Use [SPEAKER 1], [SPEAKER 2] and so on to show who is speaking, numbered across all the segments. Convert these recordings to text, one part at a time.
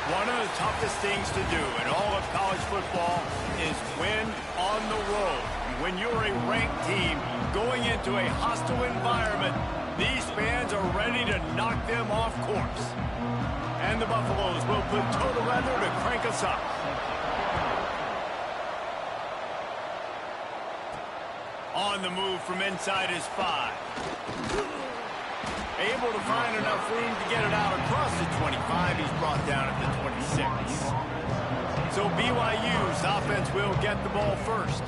[SPEAKER 1] One of the toughest things to do in all of college football is win on the road. When you're a ranked team going into a hostile environment, these fans are ready to knock them off course. And the Buffaloes will put total leather to crank us up. On the move from inside his 5. Able to find enough room to get it out across the 25. He's brought down at the 26. So BYU's offense will get the ball first.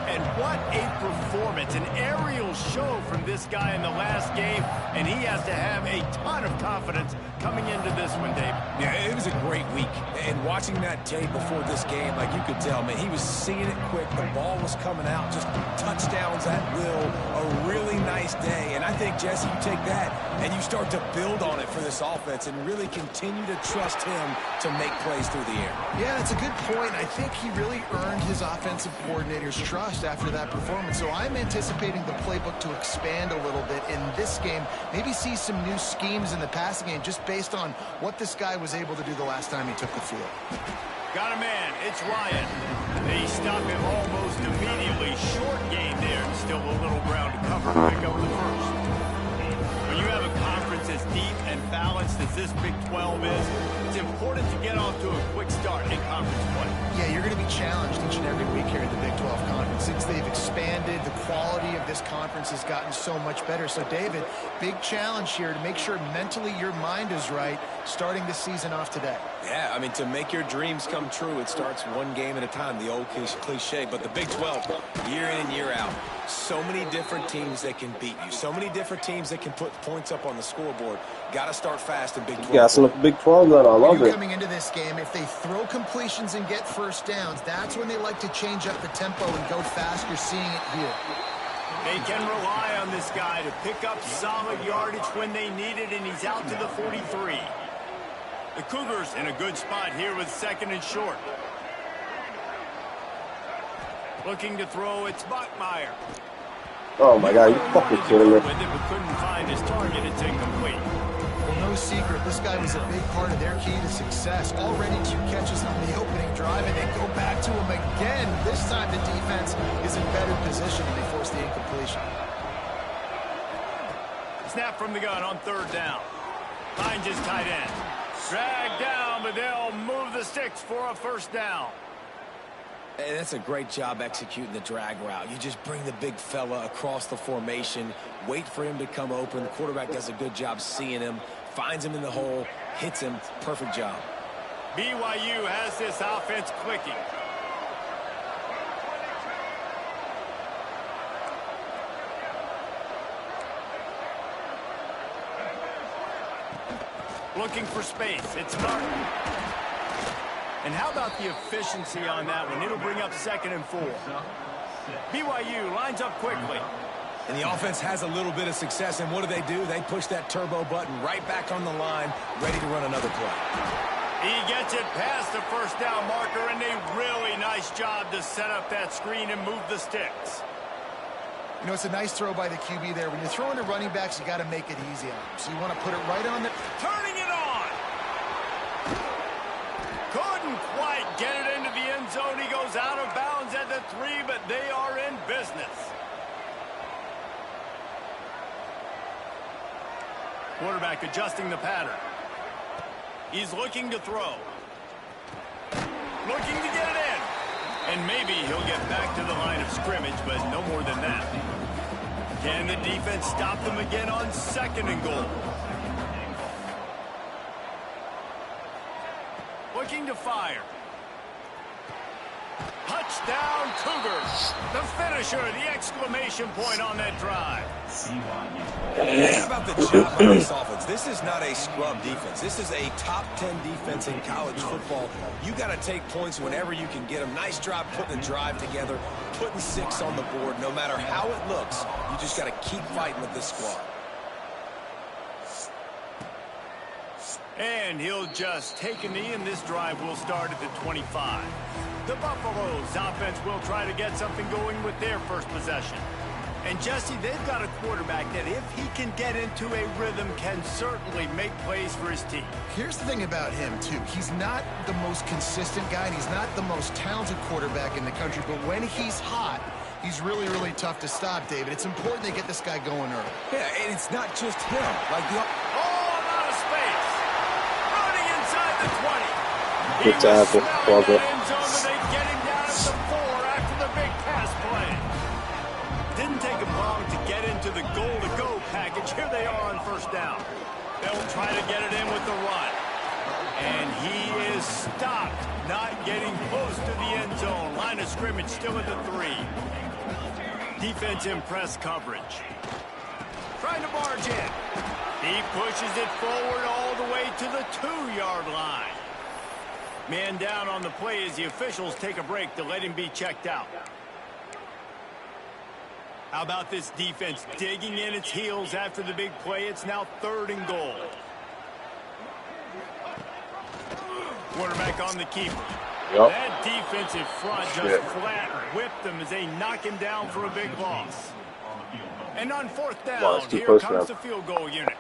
[SPEAKER 1] And what a performance, an aerial show from this guy in the last game, and he has to have a ton of confidence coming into this one, Dave.
[SPEAKER 2] Yeah, it was a great week. And watching that tape before this game, like you could tell, man, he was seeing it quick. The ball was coming out, just touchdowns at will. A really nice day. And I think, Jesse, you take that and you start to build on it for this offense and really continue to trust him to make plays through the air.
[SPEAKER 3] Yeah, that's a good point. I think he really earned his offensive coordinator's trust after that performance. So I'm anticipating the playbook to expand a little bit in this game. Maybe see some new schemes in the passing game just based on what this guy was able to do the last time he took the field.
[SPEAKER 1] Got a man. It's Ryan. They stop him almost immediately. Short game there. Still a little ground to cover to pick up the first. When you have a conference as deep and balanced as this Big 12 is, it's important to get off to a quick start in conference play.
[SPEAKER 3] Yeah, you're going to be challenged each and every week here at the Big 12 Conference. Since they've expanded, the quality of this conference has gotten so much better. So, David, big challenge here to make sure mentally your mind is right starting the season off today.
[SPEAKER 2] Yeah, I mean, to make your dreams come true, it starts one game at a time, the old cliche. But the Big 12, year in and year out, so many different teams that can beat you, so many different teams that can put points up on the scoreboard. Got to start fast in Big 12.
[SPEAKER 4] Yeah, so Big 12, I love it.
[SPEAKER 3] Coming into this game, if they throw completions and get first downs, that's when they like to change up the tempo and go fast. You're seeing it here.
[SPEAKER 1] They can rely on this guy to pick up solid yardage when they need it, and he's out to the 43. The Cougars in a good spot here with second and short. Looking to throw, it's Bachmeier.
[SPEAKER 4] Oh my God, you fucking kidding me.
[SPEAKER 1] With it, but couldn't find his target. It's incomplete.
[SPEAKER 3] Well, no secret, this guy was a big part of their key to success. Already 2 catches on the opening drive, and they go back to him again. This time the defense is in better position, and they force the incompletion.
[SPEAKER 1] Snap from the gun on third down. Finds his tight end. Dragged down, but they'll move the sticks for a first down.
[SPEAKER 2] And that's a great job executing the drag route. You just bring the big fella across the formation, wait for him to come open. The quarterback does a good job seeing him, finds him in the hole, hits him. Perfect job.
[SPEAKER 1] BYU has this offense clicking. Looking for space. It's Martin. And how about the efficiency on that one? It'll bring up second and 4. BYU lines up quickly.
[SPEAKER 2] And the offense has a little bit of success, and what do? They push that turbo button right back on the line, ready to run another play.
[SPEAKER 1] He gets it past the first down marker, and a really nice job to set up that screen and move the sticks.
[SPEAKER 3] You know, it's a nice throw by the QB there. When you're throwing to running backs, you got to make it easy on them. So you want to put it right on the...
[SPEAKER 1] Turning it on! Couldn't quite get it into the end zone. He goes out of bounds at the 3, but they are in business. Quarterback adjusting the pattern. He's looking to throw. Looking to get it in. And maybe he'll get back to the line of scrimmage, but no more than that. Can the defense stop them again on 2nd and goal? Looking to fire. Touchdown, Cougars. The finisher, the exclamation point on that drive.
[SPEAKER 2] How about the job by this offense? This is not a scrub defense. This is a top 10 defense in college football. You got to take points whenever you can get them. Nice job putting the drive together, putting 6 on the board. No matter how it looks, you just got to keep fighting with this squad.
[SPEAKER 1] And he'll just take a knee, and this drive will start at the 25. The Buffaloes offense will try to get something going with their first possession. And Jesse, they've got a quarterback that if he can get into a rhythm can certainly make plays for his team.
[SPEAKER 3] Here's the thing about him, too. He's not the most consistent guy, and he's not the most talented quarterback in the country, but when he's hot, he's really, really tough to stop, David. It's important they get this guy going early.
[SPEAKER 2] Yeah, and it's not just him. Like the
[SPEAKER 1] out of space. Running inside the 20.
[SPEAKER 4] Good tackle, Barbara.
[SPEAKER 1] They get him down at the 4 after the big pass play. Didn't take him long to get into the goal-to-go package. Here they are on 1st down. They'll try to get it in with the run. And he is stopped, not getting close to the end zone. Line of scrimmage still at the 3. Defense in press coverage. Trying to barge in. He pushes it forward all the way to the 2-yard line. Man down on the play as the officials take a break to let him be checked out. How about this defense digging in its heels after the big play? It's now 3rd and goal. Quarterback on the keeper.
[SPEAKER 4] Yep.
[SPEAKER 1] That defensive front just flat whipped them as they knock him down for a big loss. And on 4th down, here comes the field goal unit.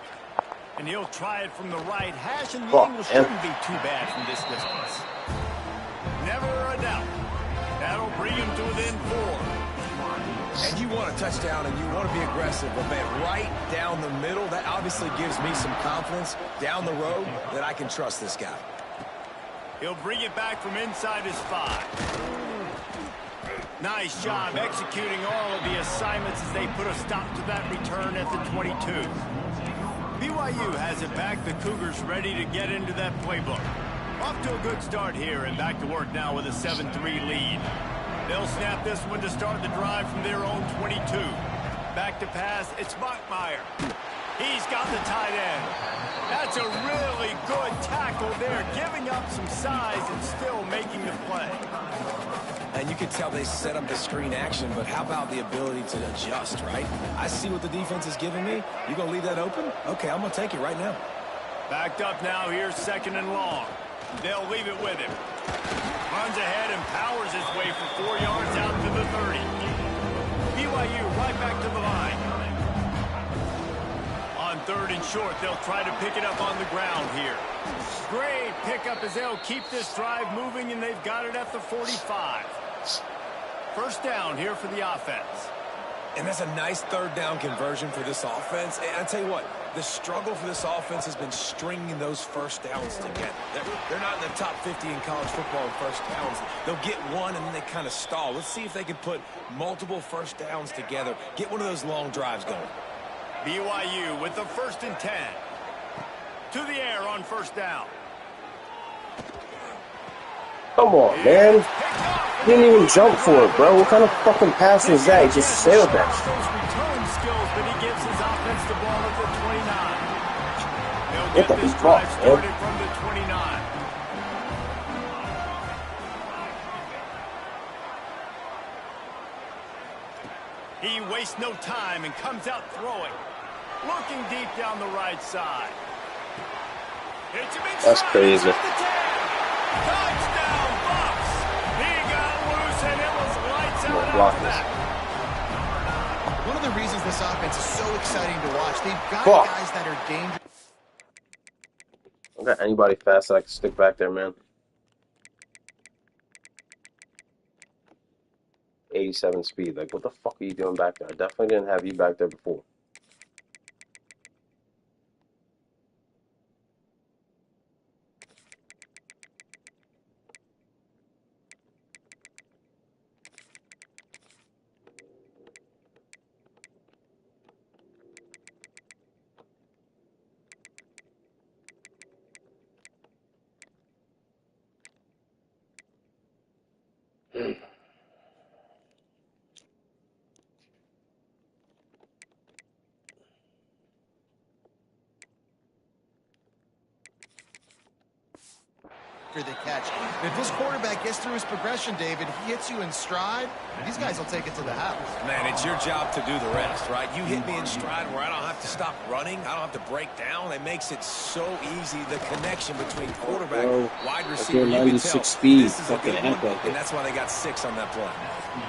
[SPEAKER 1] And he'll try it from the right hash, and the angle shouldn't be too bad from this distance. Never a doubt. That'll bring him to within 4.
[SPEAKER 2] And you want a touchdown and you want to be aggressive, but man, right down the middle, that obviously gives me some confidence down the road that I can trust this guy.
[SPEAKER 1] He'll bring it back from inside his 5. Nice job executing all of the assignments as they put a stop to that return at the 22. BYU has it back. The Cougars ready to get into that playbook. Off to a good start here and back to work now with a 7-3 lead. They'll snap this one to start the drive from their own 22. Back to pass, it's Bachmeier. He's got the tight end. That's a really good tackle there, giving up some size and still making the play.
[SPEAKER 2] And you can tell they set up the screen action, but how about the ability to adjust, right? I see what the defense is giving me. You going to leave that open? Okay, I'm going to take it right now.
[SPEAKER 1] Backed up now, here's 2nd and long. They'll leave it with him. Runs ahead and powers his way for 4 yards out to the 30. BYU right back to the line. On 3rd and short, they'll try to pick it up on the ground here. Great pickup as they'll keep this drive moving, and they've got it at the 45. 1st down here for the offense.
[SPEAKER 2] And that's a nice 3rd down conversion for this offense. And I tell you what, the struggle for this offense has been stringing those 1st downs together. They're not in the top 50 in college football in 1st downs. They'll get one, and then they kind of stall. Let's see if they can put multiple 1st downs together, get one of those long drives going.
[SPEAKER 1] BYU with the 1st and 10. To the air on 1st down.
[SPEAKER 4] Come on, man. He didn't even jump for it, bro. What kind of fucking pass is that? He just sailed that shit.
[SPEAKER 1] Those return skills, but he gives his offense the ball at the 29. They'll get this drive started from the 29. He wastes no time and comes out throwing. Looking deep down the right side.
[SPEAKER 4] That's crazy.
[SPEAKER 1] Touchdown, Bucks! He got loose and it was lights out after that.
[SPEAKER 3] One of the reasons this offense is so exciting to watch, they've got guys that are dangerous.
[SPEAKER 4] I got anybody fast that I can stick back there, man. 87 speed. Like, what the fuck are you doing back there? I definitely didn't have you back there before.
[SPEAKER 3] after the catch. And if this quarterback gets through his progression, David, he hits you in stride, these guys will take it to the house.
[SPEAKER 2] Man, it's your job to do the rest, right? You hit me in stride where I don't have to stop running. I don't have to break down. It makes it so easy, the connection between quarterback, wide receiver.
[SPEAKER 4] 96 speed.
[SPEAKER 2] This is a good one, and that's why they got 6 on that play.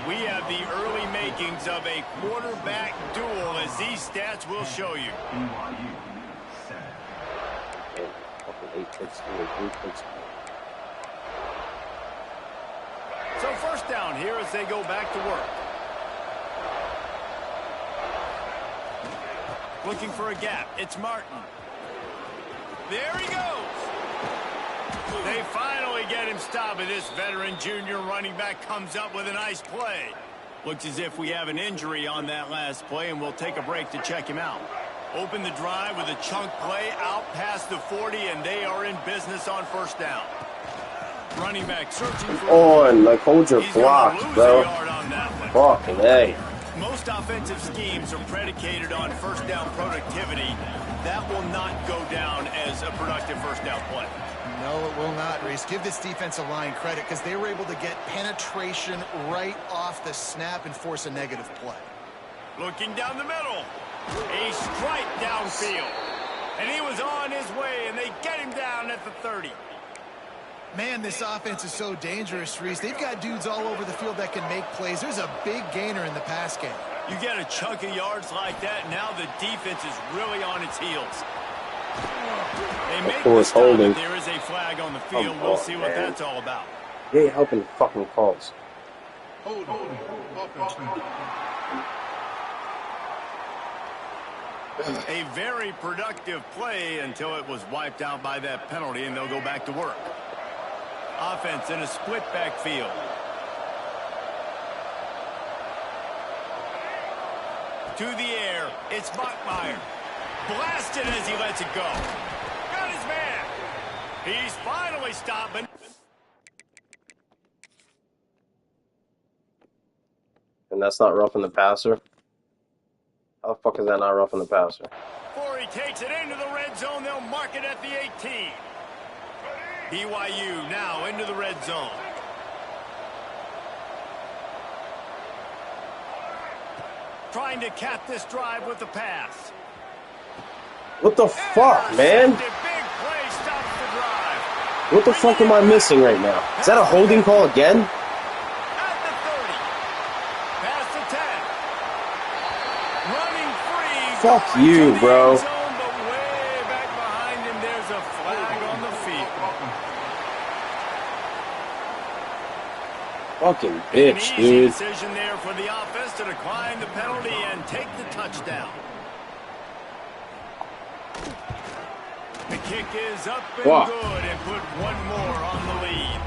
[SPEAKER 1] We have the early makings of a quarterback duel, as these stats will show you. So first down here as they go back to work. Looking for a gap. It's Martin. There he goes. They finally get him stopped, and this veteran junior running back comes up with a nice play. Looks as if we have an injury on that last play, and we'll take a break to check him out. Open the drive with a chunk play out past the 40, and they are in business on first down. Running back searching for...
[SPEAKER 4] On, like, hold your block, bro. Fucking A.
[SPEAKER 1] Most offensive schemes are predicated on first down productivity. That will not go down as a productive first down play.
[SPEAKER 3] No, it will not, Reese. Give this defensive line credit because they were able to get penetration right off the snap and force a negative play.
[SPEAKER 1] Looking down the middle. A strike downfield. And he was on his way, and they get him down at the 30.
[SPEAKER 3] Man, this offense is so dangerous, Reese. They've got dudes all over the field that can make plays. There's a big gainer in the pass game.
[SPEAKER 1] You get a chunk of yards like that, now the defense is really on its heels. They make the stop, but there is a flag on the field. We'll see what that's all about.
[SPEAKER 4] They ain't helping the fucking calls.
[SPEAKER 1] A very productive play until it was wiped out by that penalty, and they'll go back to work. Offense in a split backfield. To the air, it's Bachmeier. Blasted as he lets it go. Got his man. He's finally stopping.
[SPEAKER 4] And that's not roughing the passer? How the fuck is that not roughing the passer?
[SPEAKER 1] Before he takes it into the red zone, they'll mark it at the 18. BYU now into the red zone. Trying to cap this drive with the pass.
[SPEAKER 4] What the fuck, man?
[SPEAKER 1] Big play stops the drive.
[SPEAKER 4] What the fuck am I missing right now? Is that a holding call again?
[SPEAKER 1] At the 30. Past the 10. Running free.
[SPEAKER 4] Fuck you, bro.
[SPEAKER 1] Zone, but way back behind him, there's a flag on the field.
[SPEAKER 4] Fucking bitch,
[SPEAKER 1] An easy
[SPEAKER 4] dude.
[SPEAKER 1] decision there for the offense to decline the penalty and take the touchdown. The kick is up and good and put one more on the lead.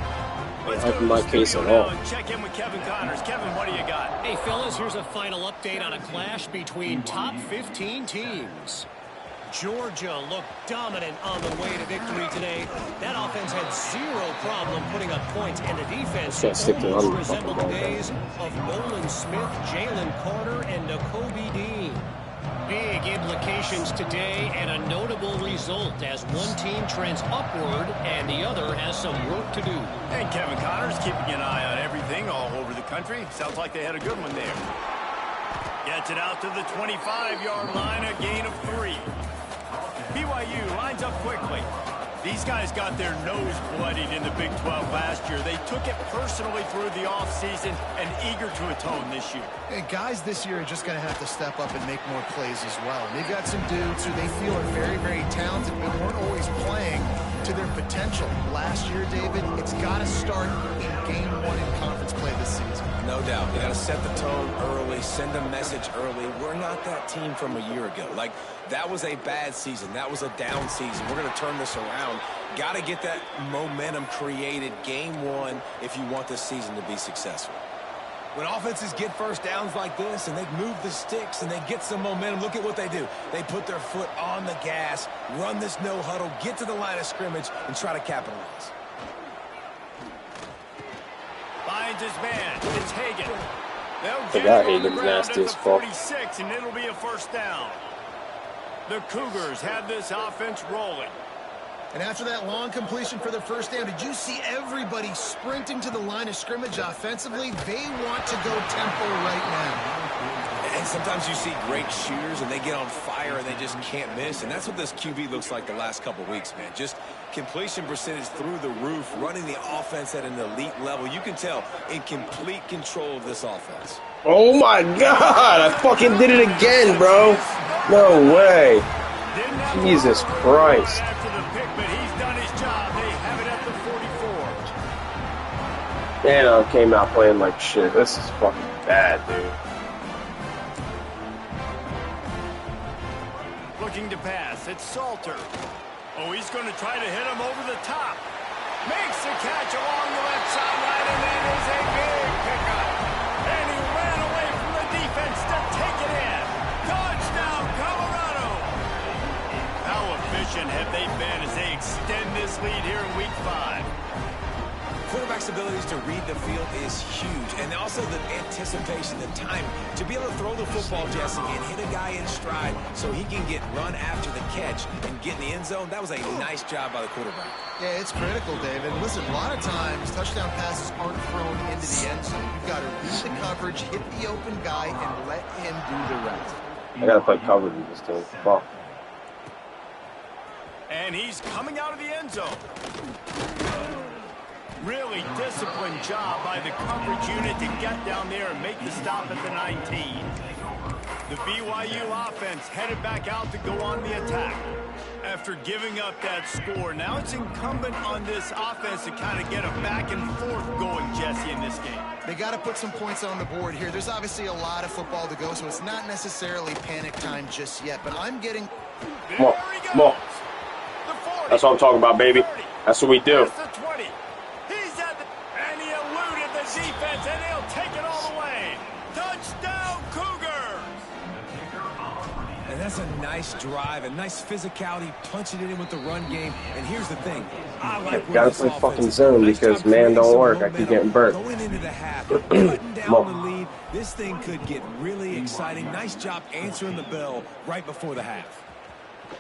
[SPEAKER 1] Let's go to
[SPEAKER 4] my
[SPEAKER 1] the
[SPEAKER 4] case
[SPEAKER 1] studio
[SPEAKER 4] at all.
[SPEAKER 1] now and check in with Kevin Connors. Kevin, what do you got?
[SPEAKER 5] Hey, fellas, here's a final update on a clash between top 15 teams. Georgia looked dominant on the way to victory today. That offense had zero problem putting up points, and the defense almost resembled the days of Nolan Smith, Jalen Carter, and Nakobe Dean. Big implications today and a notable result as one team trends upward and the other has some work to do.
[SPEAKER 1] And Kevin Connors keeping an eye on everything all over the country. Sounds like they had a good one there. Gets it out to the 25-yard line, a gain of 3. BYU lines up quickly. These guys got their nose bloodied in the Big 12 last year. They took it personally through the offseason and eager to atone this year.
[SPEAKER 3] And guys this year are just going to have to step up and make more plays as well. They've got some dudes who they feel are very, very talented but weren't always playing to their potential. Last year, David, it's got to start in game 1 in conference play this season.
[SPEAKER 2] No doubt. You got to set the tone early, send a message early. We're not that team from a year ago. Like, that was a bad season. That was a down season. We're going to turn this around. Got to get that momentum created game 1 if you want this season to be successful. When offenses get first downs like this and they move the sticks and they get some momentum, look at what they do. They put their foot on the gas, run this no huddle, get to the line of scrimmage, and try to capitalize.
[SPEAKER 1] Finds his man. It's Hagan. They'll
[SPEAKER 4] I
[SPEAKER 1] get
[SPEAKER 4] got
[SPEAKER 1] him on the
[SPEAKER 4] Hagan's
[SPEAKER 1] ground at
[SPEAKER 4] nasty
[SPEAKER 1] the
[SPEAKER 4] as fuck.
[SPEAKER 1] 46, and it'll be a first down. The Cougars have this offense rolling.
[SPEAKER 3] And after that long completion for the first down, did you see everybody sprinting to the line of scrimmage offensively? They want to go tempo right now.
[SPEAKER 2] And sometimes you see great shooters, and they get on fire, and they just can't miss. And that's what this QB looks like the last couple weeks, man. Just completion percentage through the roof, running the offense at an elite level. You can tell in complete control of this offense.
[SPEAKER 4] Oh, my God. I fucking did it again, bro. No way. Jesus Christ.
[SPEAKER 1] After the pick, but he's done his job. They have it at the 44.
[SPEAKER 4] And I came out playing like shit. This is fucking bad, dude.
[SPEAKER 1] Looking to pass. It's Salter. Oh, he's going to try to hit him over the top. Makes the catch along the left sideline, and that is a big pickup. And he ran away from the defense to take it in. Touchdown, Colorado. How efficient have they been as they extend this lead here in Week 5?
[SPEAKER 2] Quarterback's abilities to read the field is huge, and also the anticipation, the time to be able to throw the football, Jesse, and hit a guy in stride so he can get run after the catch and get in the end zone. That was a nice job by the quarterback.
[SPEAKER 3] Yeah, it's critical, David. Listen, a lot of times touchdown passes aren't thrown into the end zone. You've got to read the coverage, hit the open guy, and let him do the rest.
[SPEAKER 4] I gotta play coverage in this team. Fuck.
[SPEAKER 1] And he's coming out of the end zone. Really disciplined job by the coverage unit to get down there and make the stop at the 19. The BYU offense headed back out to go on the attack. After giving up that score, now it's incumbent on this offense to kind of get a back and forth going, Jesse, in this game.
[SPEAKER 3] They got to put some points on the board here. There's obviously a lot of football to go, so it's not necessarily panic time just yet. But I'm getting...
[SPEAKER 4] Come on, come on. That's what I'm talking about, baby. That's what we do.
[SPEAKER 1] The 20. He's at the... And he eluded the defense, and he'll take it all the way. Touchdown, Cougars!
[SPEAKER 2] And that's a nice drive, a nice physicality, punching it in with the run game. And here's the thing. I like
[SPEAKER 4] gotta play fucking zone because, man, don't work. I keep getting burnt.
[SPEAKER 2] Going into the half, cutting down the lead. This thing could get really exciting. Nice job answering the bell right before the half.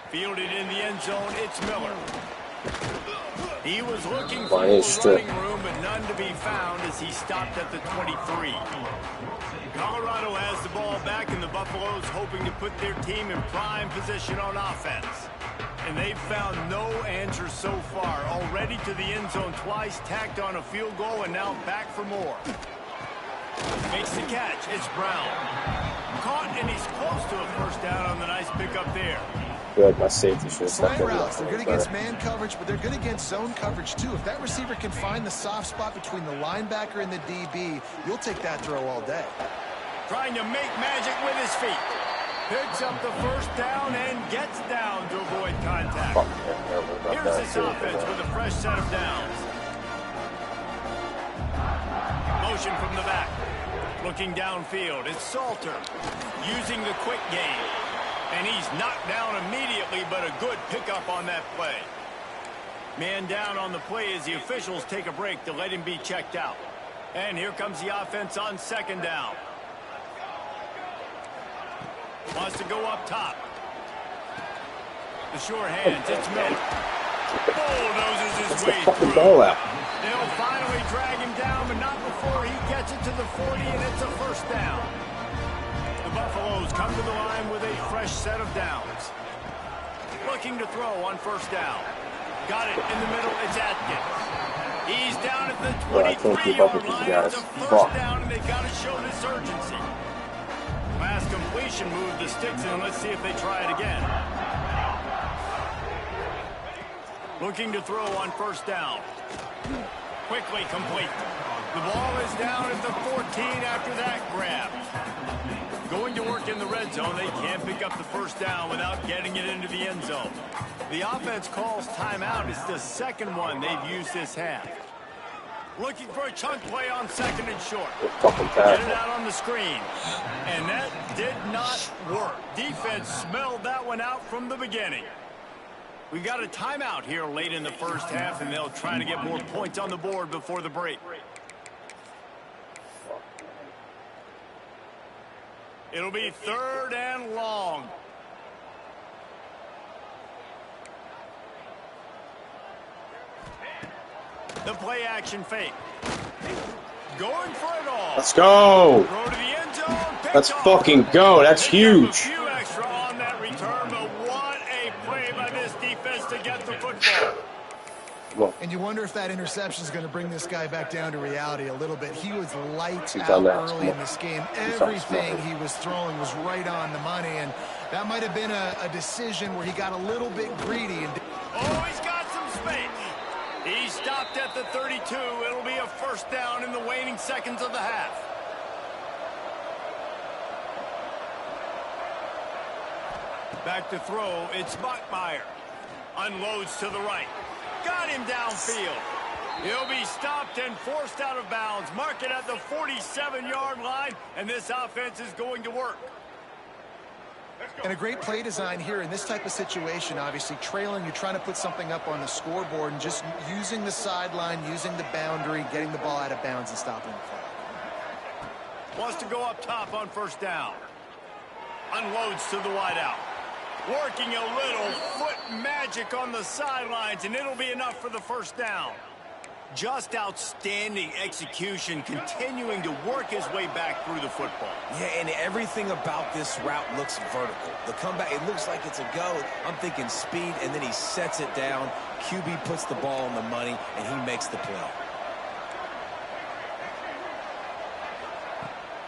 [SPEAKER 1] Fielded in the end zone, it's Miller. He was looking for
[SPEAKER 4] Fine,
[SPEAKER 1] more
[SPEAKER 4] it's
[SPEAKER 1] running room, but none to be found as he stopped at the 23. Colorado has the ball back, and the Buffaloes hoping to put their team in prime position on offense. And they've found no answer so far. Already to the end zone twice, tacked on a field goal, and now back for more. Makes the catch. It's Brown. Caught, and he's close to a first down on the nice pickup there.
[SPEAKER 4] I feel like my safety should have stepped
[SPEAKER 3] Slant
[SPEAKER 4] in.
[SPEAKER 3] routes, they're good against man coverage, but they're good against zone coverage too. If that receiver can find the soft spot between the linebacker and the DB, you'll take that throw all day.
[SPEAKER 1] Trying to make magic with his feet. Picks up the first down and gets down to avoid contact.
[SPEAKER 4] Fuck, yeah,
[SPEAKER 1] Here's this offense with a fresh set of downs. Motion from the back. Looking downfield, it's Salter. Using the quick game. And he's knocked down immediately, but a good pickup on that play. Man down on the play as the officials take a break to let him be checked out. And here comes the offense on second down. Wants to go up top. The sure hands, it's Miller. Bulldozes his way through.
[SPEAKER 4] Ball out.
[SPEAKER 1] They'll finally drag him down, but not before he gets it to the 40, and it's a first down. The Buffaloes come to the line with a fresh set of downs. Looking to throw on first down. Got it in the middle, it's Atkins. He's down at the 23-yard line. It's a first down, and they've got to show this urgency. Last completion moved the sticks in. Let's see if they try it again. Looking to throw on first down. Quickly complete. The ball is down at the 14 after that grab. Going to work in the red zone. They can't pick up the first down without getting it into the end zone. The offense calls timeout. It's the second one they've used this half. Looking for a chunk play on second and short. Get it out on the screen. And that did not work. Defense smelled that one out from the beginning. We've got a timeout here late in the first half, and they'll try to get more points on the board before the break. It'll be third and long. The play action fake. Going for it all.
[SPEAKER 4] Let's go.
[SPEAKER 1] Throw to the end zone.
[SPEAKER 4] Let's fucking go. That's huge.
[SPEAKER 1] A few extra on that return, but what a play by this defense to get the football.
[SPEAKER 4] Well,
[SPEAKER 3] And you wonder if that interception is going to bring this guy back down to reality a little bit. He was lights
[SPEAKER 4] He's
[SPEAKER 3] out
[SPEAKER 4] on that.
[SPEAKER 3] early in this game. Everything he was throwing was right on the money, and that might have been a decision where he got a little bit greedy. And
[SPEAKER 1] Oh, he's got some space. He stopped at the 32. It'll be a first down in the waning seconds of the half. Back to throw. It's Bachmeier. Unloads to the right. Got him downfield. He'll be stopped and forced out of bounds. Mark it at the 47-yard line, and this offense is going to work.
[SPEAKER 3] And a great play design here in this type of situation. Obviously, trailing, you're trying to put something up on the scoreboard and just using the sideline, using the boundary, getting the ball out of bounds and stopping the clock.
[SPEAKER 1] Wants to go up top on first down. Unloads to the wideout. Working a little foot magic on the sidelines, and it'll be enough for the first down. Just outstanding execution, continuing to work his way back through the football.
[SPEAKER 2] Yeah, and everything about this route looks vertical. The comeback, it looks like it's a go. I'm thinking speed, and then he sets it down. QB puts the ball on the money, and he makes the play.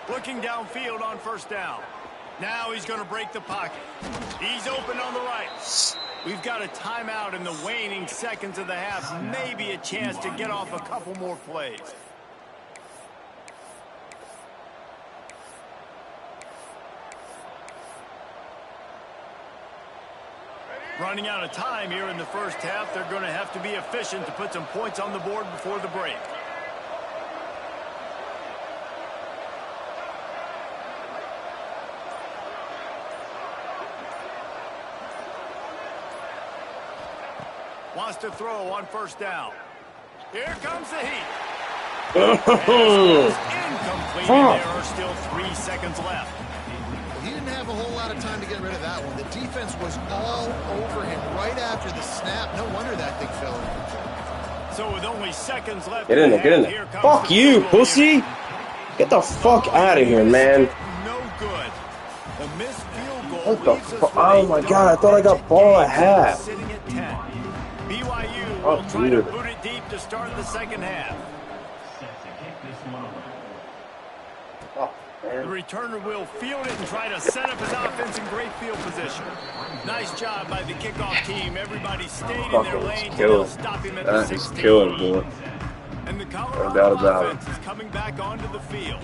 [SPEAKER 1] Looking downfield on first down. Now he's going to break the pocket. He's open on the right. We've got a timeout in the waning seconds of the half. Maybe a chance to get off a couple more plays. Running out of time here in the first half. They're going to have to be efficient to put some points on the board before the break. Wants to throw on first down. Here comes the heat. Incomplete, and there are still 3 seconds left.
[SPEAKER 3] He didn't have a whole lot of time to get rid of that one. The defense was all over him right after the snap. No wonder that thing fell incomplete.
[SPEAKER 1] So with only seconds left.
[SPEAKER 4] Get in there, get in there. Fuck you, pussy. Get the fuck out of here, man.
[SPEAKER 1] No good. A missed field goal.
[SPEAKER 4] What the fuck? Oh my god, I thought I got ball at half.
[SPEAKER 1] Sitting at 10. BYU will try to boot it deep to start the second half.
[SPEAKER 4] Oh,
[SPEAKER 1] The returner will field it and try to set up his offense in great field position. Nice job by the kickoff team. Everybody stayed in their lane. They'll stop him at the 16.
[SPEAKER 4] That is killing, boy.
[SPEAKER 1] And the
[SPEAKER 4] No doubt
[SPEAKER 1] Colorado
[SPEAKER 4] about
[SPEAKER 1] offense is coming back onto the field.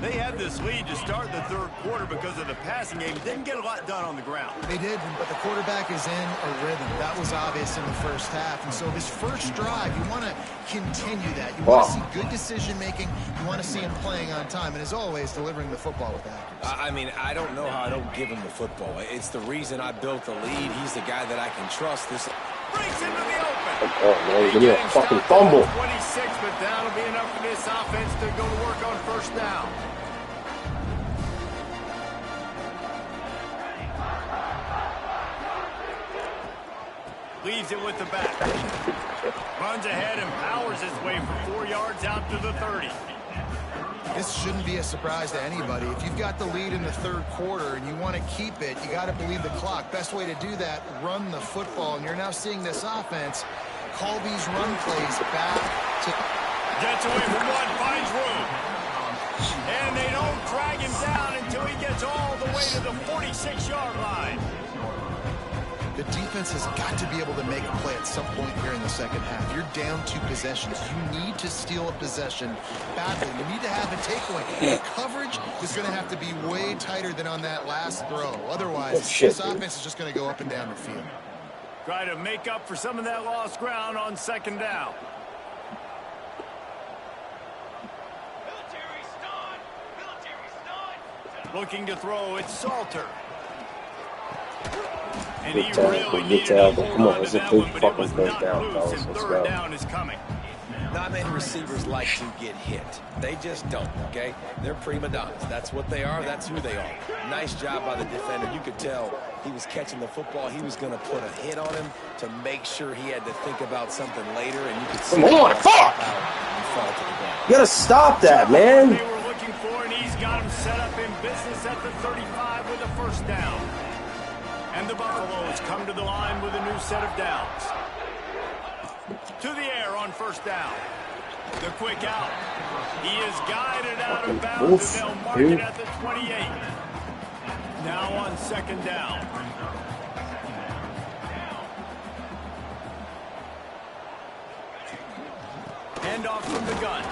[SPEAKER 1] They had this lead to start the third quarter because of the passing game. Didn't get a lot done on the ground.
[SPEAKER 3] They did, but the quarterback is in a rhythm. That was obvious in the first half. And so this first drive, you want to continue that. You want to see good decision-making. You want to see him playing on time. And as always, delivering the football with accuracy.
[SPEAKER 2] I mean, I don't know how I don't give him the football. It's the reason I built the lead. He's the guy that I can trust. This
[SPEAKER 1] Breaks into the open.
[SPEAKER 4] Oh, man, give me a fucking fumble.
[SPEAKER 1] 26, but that'll be enough for this offense to go to work on first down. Leaves it with the back. Runs ahead and powers his way for 4 yards out to the 30.
[SPEAKER 3] This shouldn't be a surprise to anybody. If you've got the lead in the third quarter and you want to keep it, you got to believe the clock. Best way to do that, run the football. And you're now seeing this offense call these run plays back to...
[SPEAKER 1] Gets away from one, finds room. And they don't drag him down until he gets all the way to the 46-yard line.
[SPEAKER 3] The defense has got to be able to make a play at some point here in the second half. You're down 2 possessions. You need to steal a possession badly. You need to have a takeaway. The coverage is going to have to be way tighter than on that last throw. Otherwise, this offense is just going to go up and down the field.
[SPEAKER 1] Try to make up for some of that lost ground on second down. Looking to throw, it's Salter. And
[SPEAKER 4] Good tackle, good tackle. Come on, let's get 2 fucking first down, fellas. Let's go.
[SPEAKER 1] Down is coming.
[SPEAKER 2] Not many receivers like to get hit. They just don't, okay? They're prima donnas. That's what they are. That's who they are. Nice job by the defender. You could tell he was catching the football. He was going to put a hit on him to make sure he had to think about something later, and you could see
[SPEAKER 4] Come on, fuck! You gotta stop that, man.
[SPEAKER 1] They were looking for, and he's got him set up in business at the 35 with a first down. And the Buffaloes come to the line with a new set of downs. To the air on first down. The quick out. He is guided out of bounds, and they'll mark it at the 28. Now on second down. Handoff from the gun.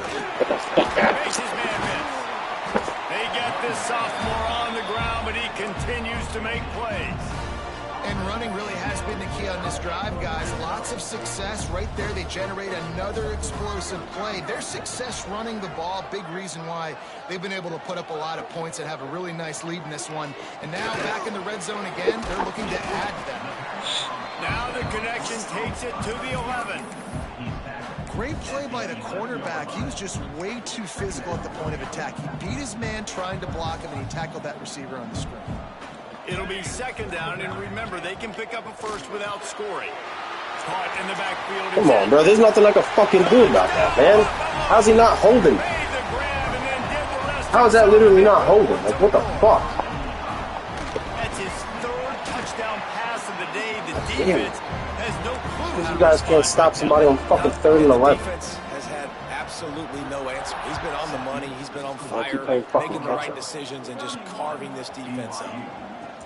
[SPEAKER 1] Makes his man miss. They get this sophomore on the ground, but he continues to make plays.
[SPEAKER 3] And running really has been the key on this drive, guys. Lots of success right there. They generate another explosive play. Their success running the ball, big reason why they've been able to put up a lot of points and have a really nice lead in this one. And now back in the red zone again, they're looking to add them.
[SPEAKER 1] Now the connection takes it to the 11.
[SPEAKER 3] Great play by the cornerback. He was just way too physical at the point of attack. He beat his man trying to block him, and he tackled that receiver on the screen.
[SPEAKER 1] It'll be second down, and remember, they can pick up a first without scoring. Caught in the backfield.
[SPEAKER 4] Come on, bro. There's nothing I can fucking do about that, man. How's he not holding? How is that literally not holding? Like, what the fuck?
[SPEAKER 1] That's his third touchdown pass of the day. The defense has no clue.
[SPEAKER 4] You guys can't stop somebody on fucking 3rd and 11.
[SPEAKER 2] Defense has had absolutely no answer. He's been on the money. He's been on fire,
[SPEAKER 4] making
[SPEAKER 2] the right decisions and just carving this defense up.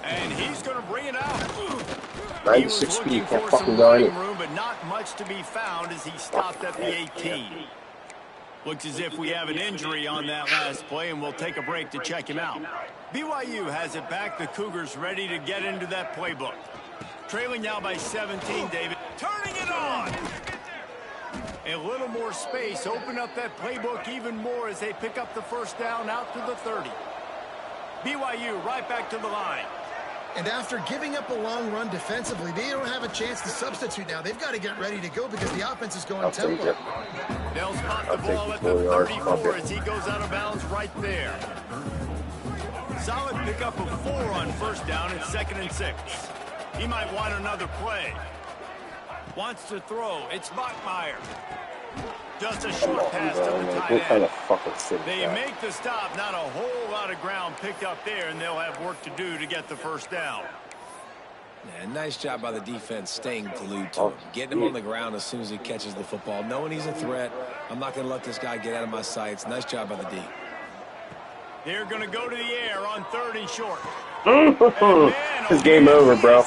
[SPEAKER 1] And he's going to bring it out.
[SPEAKER 4] 96 speed, can't fucking go any.
[SPEAKER 1] Room, but not much to be found as he stopped at the 18. Looks as if we have an injury on that last play, and we'll take a break to check him out. BYU has it back. The Cougars ready to get into that playbook. Trailing now by 17, David. Turning it on. A little more space. Open up that playbook even more as they pick up the first down out to the 30. BYU right back to the line.
[SPEAKER 3] And after giving up a long run defensively, they don't have a chance to substitute now. They've got to get ready to go because the offense is going tempo.
[SPEAKER 1] They'll spot the ball at the 34 as he goes out of bounds right there. Solid pickup of 4 on first down at 2nd and 6. He might want another play. Wants to throw. It's Bachmeier. Just a short pass to the tight end. They make the stop. Not a whole lot of ground picked up there, and they'll have work to do to get the first down.
[SPEAKER 2] Yeah, nice job by the defense staying glued to him. Getting him on the ground as soon as he catches the football. Knowing he's a threat. I'm not going to let this guy get out of my sights. Nice job by the D.
[SPEAKER 1] They're going to go to the air on 3rd and short.
[SPEAKER 4] It's game over, bro.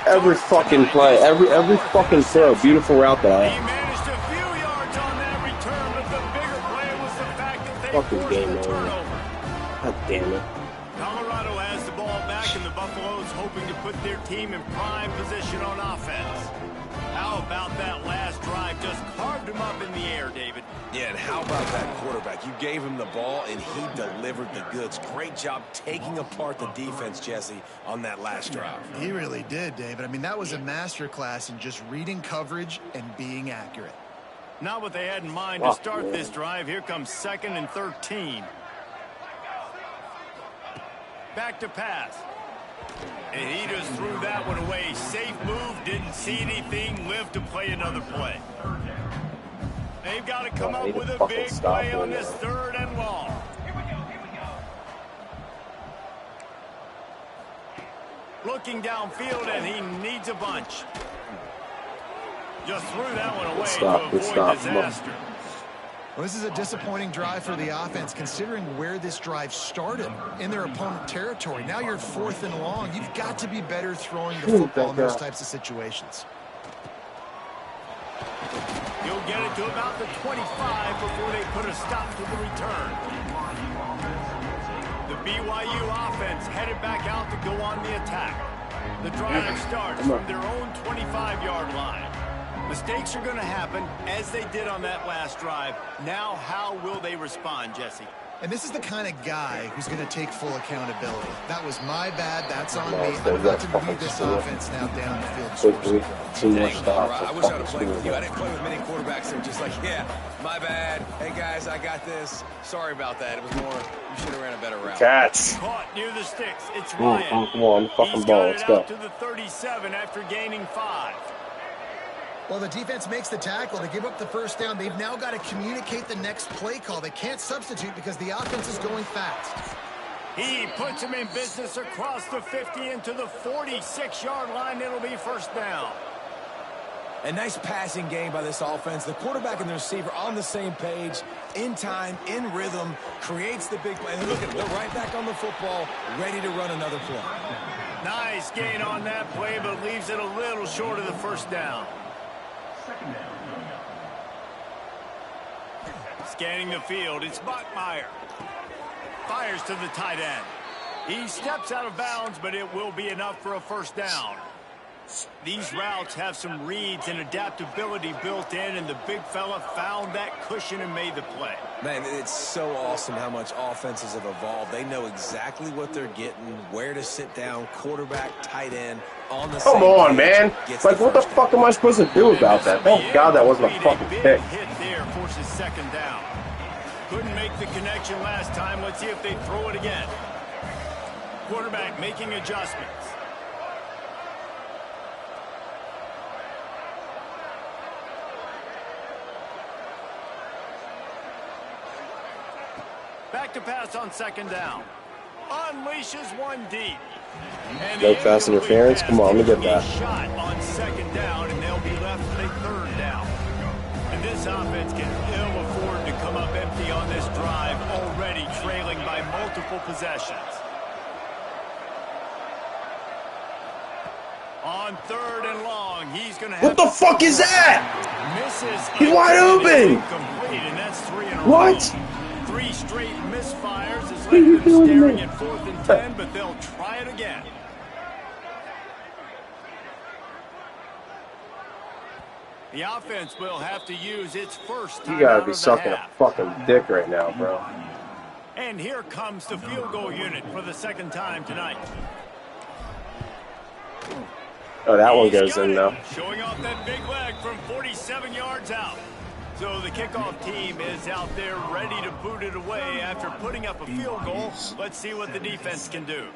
[SPEAKER 4] Every fucking play, every fucking throw. Beautiful route that
[SPEAKER 1] He managed a few yards on that return, but the bigger play was the fact that they
[SPEAKER 4] fucking
[SPEAKER 1] forced
[SPEAKER 4] game
[SPEAKER 1] the
[SPEAKER 4] over.
[SPEAKER 1] turnover.
[SPEAKER 4] God damn it.
[SPEAKER 1] Colorado has the ball back, and the Buffaloes hoping to put their team in prime position on offense. How about that last drive? Just carved him up in the air, David.
[SPEAKER 2] Yeah, and how about that quarterback? You gave him the ball, and he delivered the goods. Great job taking apart the defense, Jesse, on that last drive.
[SPEAKER 3] He really did, David. I mean, that was a masterclass in just reading coverage and being accurate.
[SPEAKER 1] Not what they had in mind to start this drive. Here comes 2nd and 13. Back to pass. And he just threw that one away. Safe move, didn't see anything, lived to play another play. They've got to come up with a big play on this 3rd and long. Looking downfield, and he needs a bunch. Just threw that one away to avoid disaster.
[SPEAKER 3] Well, this is a disappointing drive for the offense, considering where this drive started in their opponent territory. Now you're 4th and long. You've got to be better throwing the football in those types of situations.
[SPEAKER 1] He'll get it to about the 25 before they put a stop to the return. The BYU offense headed back out to go on the attack. The drive starts from their own 25-yard line. Mistakes are going to happen, as they did on that last drive. Now, how will they respond, Jesse?
[SPEAKER 3] And this is the kind of guy who's going to take full accountability. That was my bad. That's on me. I'm about to lead this offense now down the field.
[SPEAKER 2] I wish I'd have played with you. I didn't play with many quarterbacks that were just like, yeah, my bad. Hey, guys, I got this. Sorry about that. It was more, you should have ran a better route.
[SPEAKER 4] Catch.
[SPEAKER 1] Caught near the sticks. It's Ryan.
[SPEAKER 4] Come on, fucking ball. Let's go.
[SPEAKER 1] To the 37 after gaining 5.
[SPEAKER 3] Well, the defense makes the tackle. They give up the first down. They've now got to communicate the next play call. They can't substitute because the offense is going fast.
[SPEAKER 1] He puts him in business across the 50 into the 46-yard line. It'll be first down.
[SPEAKER 2] A nice passing game by this offense. The quarterback and the receiver on the same page, in time, in rhythm, creates the big play. And look at them, they're right back on the football, ready to run another play.
[SPEAKER 1] Nice gain on that play, but leaves it a little short of the first down. Scanning the field, it's Bachmeier. Fires to the tight end. He steps out of bounds, but it will be enough for a first down. These routes have some reads and adaptability built in, and the big fella found that cushion and made the play.
[SPEAKER 2] Man, it's so awesome how much offenses have evolved. They know exactly what they're getting, where to sit down, quarterback, tight end, on the
[SPEAKER 4] Come on, man. Like, what the fuck am I supposed to do about that? Thank God that wasn't a fucking pick.
[SPEAKER 1] Hit there forces second down. Couldn't make the connection last time. Let's see if they throw it again. Quarterback making adjustments. Back to pass on second down. Unleashes one deep.
[SPEAKER 4] No pass interference. Come on, let me get that.
[SPEAKER 1] Shot on second down, and they'll be left with a third down. And this offense can ill afford to come up empty on this drive, already trailing by multiple possessions. On third and long, he's going to have...
[SPEAKER 4] What the fuck is that?
[SPEAKER 1] Misses.
[SPEAKER 4] He's wide open.
[SPEAKER 1] And that's 3 in a
[SPEAKER 4] What?
[SPEAKER 1] row. 3 straight misfires has left them staring at 4th and 10, but they'll try it again. The offense will have to use its first time.
[SPEAKER 4] You gotta
[SPEAKER 1] out
[SPEAKER 4] be
[SPEAKER 1] of the
[SPEAKER 4] sucking a
[SPEAKER 1] half.
[SPEAKER 4] fucking dick right now, bro.
[SPEAKER 1] And here comes the field goal unit for the second time tonight.
[SPEAKER 4] Oh, that one goes in now.
[SPEAKER 1] Showing off that big leg from 47 yards out. So the kickoff team is out there ready to boot it away after putting up a field goal. Let's see what the defense can do.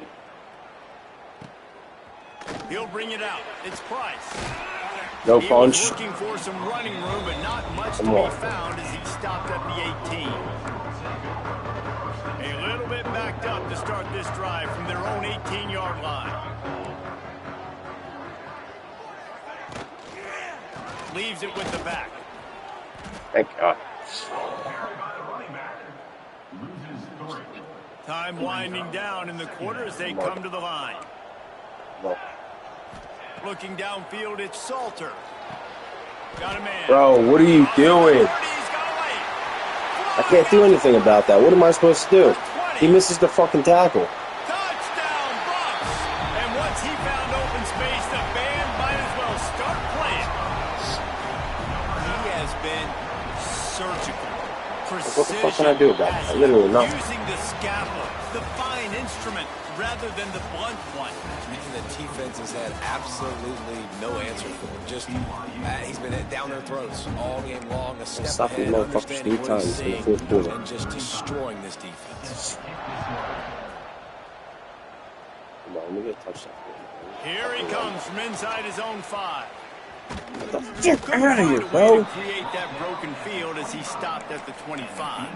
[SPEAKER 1] He'll bring it out. It's Price.
[SPEAKER 4] No
[SPEAKER 1] He
[SPEAKER 4] punch.
[SPEAKER 1] was looking for some running room, but not much to be found as he stopped at the 18. A little bit backed up to start this drive from their own 18-yard line. Leaves it with the back.
[SPEAKER 4] Thank God.
[SPEAKER 1] Time winding down in the quarter as they come to the line. Looking downfield, it's Salter. Got a man.
[SPEAKER 4] Bro, what are you doing? I can't do anything about that. What am I supposed to do? He misses the fucking tackle.
[SPEAKER 1] Touchdown, Bucks! And once he found open space, the band might as well start playing. He has been surgical. Precision.
[SPEAKER 4] What the fuck can I do about that? Literally nothing.
[SPEAKER 1] Using the scalpel, the fine instrument, rather than the blunt one.
[SPEAKER 2] The defense has had absolutely no answer for him. Just he's been down their throats all game long. A step
[SPEAKER 4] Stop these
[SPEAKER 2] ahead,
[SPEAKER 4] motherfuckers 3
[SPEAKER 2] understanding what
[SPEAKER 4] times
[SPEAKER 2] he's
[SPEAKER 4] in the
[SPEAKER 2] seeing,
[SPEAKER 4] fourth quarter.
[SPEAKER 2] and just destroying this defense.
[SPEAKER 4] Come on, let me get a touchdown.
[SPEAKER 1] Here he comes from inside his own 5.
[SPEAKER 4] Get out of here, bro.
[SPEAKER 1] Create that broken field as he stopped at the 25.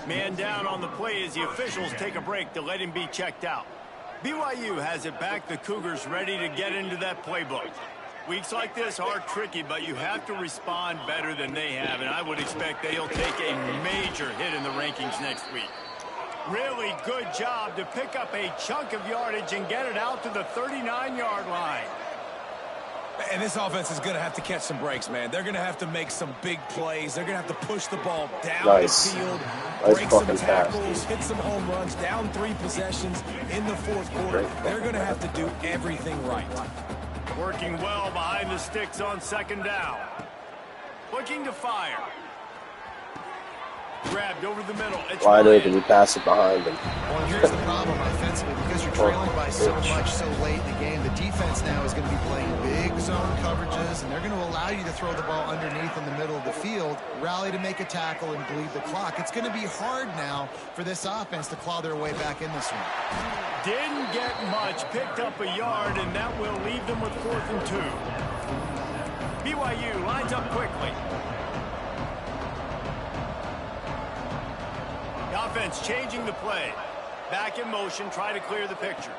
[SPEAKER 1] Man down on the play as the officials take a break to let him be checked out. BYU has it back. The Cougars ready to get into that playbook. Weeks like this are tricky, but you have to respond better than they have, and I would expect they'll take a major hit in the rankings next week. Really good job to pick up a chunk of yardage and get it out to the 39-yard line.
[SPEAKER 2] And this offense is going to have to catch some breaks, man. They're going to have to make some big plays. They're going to have to push the ball down the field, break some tackles, hit some home runs, down 3 possessions in the fourth quarter. They're going to have to do everything right.
[SPEAKER 1] Working well behind the sticks on second down. Looking to fire. Grabbed over the middle. It's
[SPEAKER 4] wide open. You pass it behind him.
[SPEAKER 3] Well, here's the problem offensively. Because you're trailing by so much so late in the game, the defense now is going to be playing big zone coverages, and they're going to allow you to throw the ball underneath in the middle of the field, rally to make a tackle, and bleed the clock. It's going to be hard now for this offense to claw their way back in this one.
[SPEAKER 1] Didn't get much. Picked up a yard, and that will leave them with 4th and 2. BYU lines up quickly. The offense changing the play. Back in motion, try to clear the picture.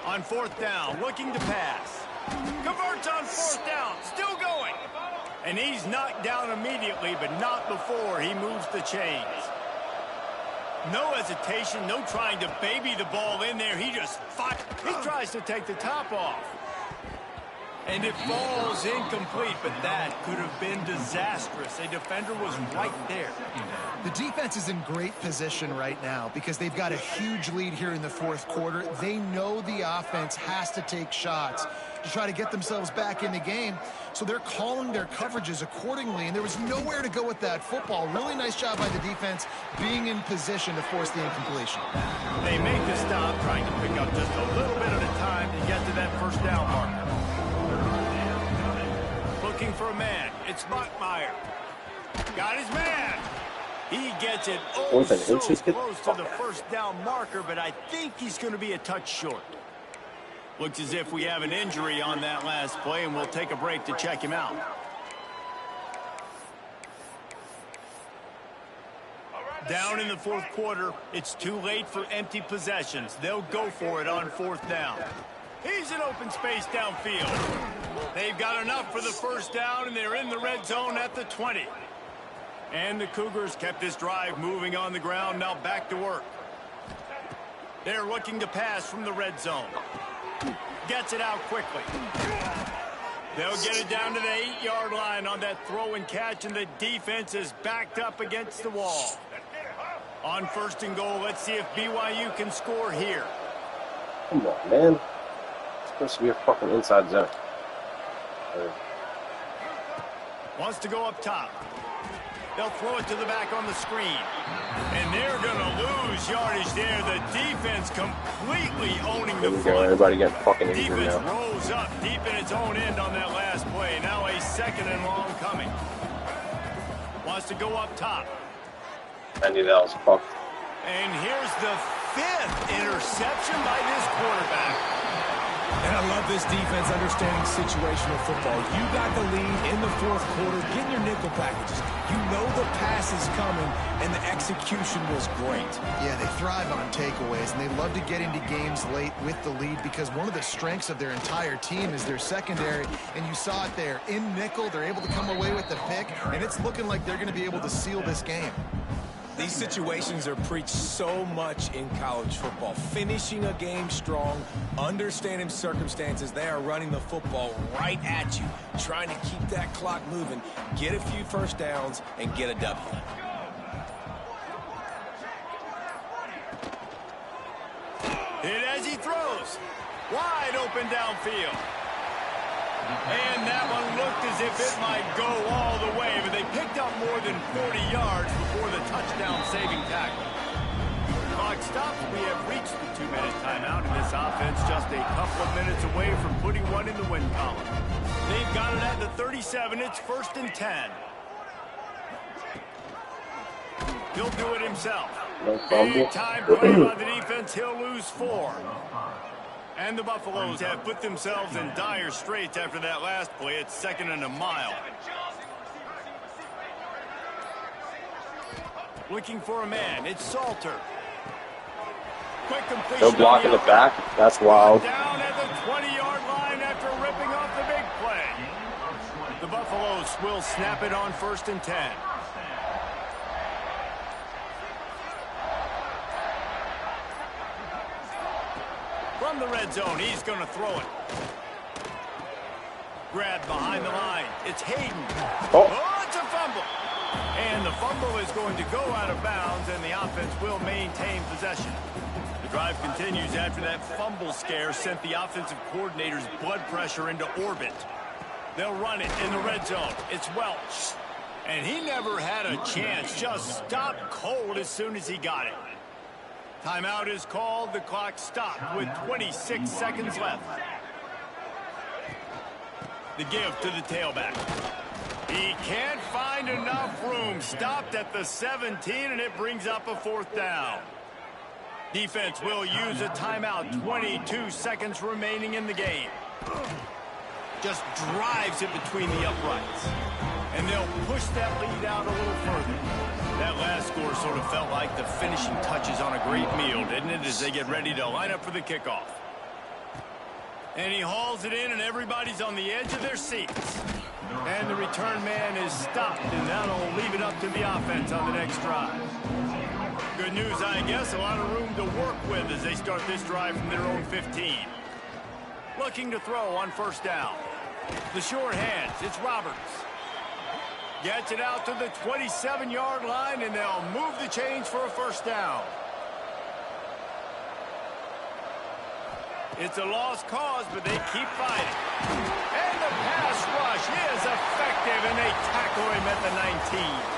[SPEAKER 1] On 4th down, looking to pass. Converts on 4th down, still going. And he's knocked down immediately, but not before he moves the chains. No hesitation, no trying to baby the ball in there. He just fires. He tries to take the top off. And it falls incomplete, but that could have been disastrous. A defender was right there.
[SPEAKER 3] The defense is in great position right now because they've got a huge lead here in the 4th quarter. They know the offense has to take shots to try to get themselves back in the game. So they're calling their coverages accordingly, and there was nowhere to go with that football. Really nice job by the defense being in position to force the incompletion.
[SPEAKER 1] They make the stop, trying to pick up just a little bit at a time to get to that 1st down marker. Looking for a man. It's Buckmeyer. Got his man. He gets it so close to the 1st down marker, but I think he's going to be a touch short. Looks as if we have an injury on that last play, and we'll take a break to check him out. Down in the 4th quarter, it's too late for empty possessions. They'll go for it on 4th down. He's in open space downfield. They've got enough for the 1st down, and they're in the red zone at the 20. And the Cougars kept this drive moving on the ground, now back to work. They're looking to pass from the red zone. Gets it out quickly. They'll get it down to the 8-yard line on that throw and catch, and the defense is backed up against the wall. On 1st and goal, let's see if BYU can score here.
[SPEAKER 4] Come on, man. It's supposed to be a fucking inside zone.
[SPEAKER 1] Wants to go up top. They'll throw it to the back on the screen. And they're going to lose yardage there. The defense completely owning the front.
[SPEAKER 4] Everybody getting fucking injured
[SPEAKER 1] defense
[SPEAKER 4] now.
[SPEAKER 1] rolls up deep in its own end on that last play. Now a 2nd and long coming. Wants to go up top.
[SPEAKER 4] I knew that was fucked.
[SPEAKER 1] And here's the 5th interception by this quarterback.
[SPEAKER 2] And I love this defense understanding situational football. You got the lead in the 4th quarter. Get in your nickel packages. You know the pass is coming, and the execution was great.
[SPEAKER 3] Yeah, they thrive on takeaways, and they love to get into games late with the lead because one of the strengths of their entire team is their secondary, and you saw it there. In nickel, they're able to come away with the pick, and it's looking like they're going to be able to seal this game.
[SPEAKER 2] These situations are preached so much in college football. Finishing a game strong, understanding circumstances. They are running the football right at you, trying to keep that clock moving, get a few 1st downs, and get a W.
[SPEAKER 1] Hit as he throws. Wide open downfield. And that one looked as if it might go all the way, but they picked up more than 40 yards before the touchdown-saving tackle. Clock stops. We have reached the 2-minute timeout, and this offense just a couple of minutes away from putting one in the win column. They've got it at the 37. It's 1st and 10. He'll do it himself. Big time play by the defense. He'll lose 4. And the Buffaloes have put themselves in dire straits after that last play. It's 2nd and a mile. Looking for a man. It's Salter. Quick completion.
[SPEAKER 4] No block in the back. That's wild.
[SPEAKER 1] Down at the 20-yard line after ripping off the big play. The Buffaloes will snap it on 1st and 10. From the red zone, he's going to throw it. Grabbed behind the line. It's Hayden. Oh, it's a fumble. And the fumble is going to go out of bounds, and the offense will maintain possession. The drive continues after that fumble scare sent the offensive coordinator's blood pressure into orbit. They'll run it in the red zone. It's Welch. And he never had a chance. Just stopped cold as soon as he got it. Timeout is called. The clock stopped with 26 seconds left. The give to the tailback. He can't find enough room. Stopped at the 17, and it brings up a 4th down. Defense will use a timeout. 22 seconds remaining in the game. Just drives it between the uprights. And they'll push that lead out a little further. That last score sort of felt like the finishing touches on a great meal, didn't it, as they get ready to line up for the kickoff. And he hauls it in, and everybody's on the edge of their seats. And the return man is stopped, and that'll leave it up to the offense on the next drive. Good news, I guess, a lot of room to work with as they start this drive from their own 15. Looking to throw on 1st down. The short hands, it's Roberts. Gets it out to the 27-yard line, and they'll move the chains for a 1st down. It's a lost cause, but they keep fighting. And the pass rush is effective, and they tackle him at the 19.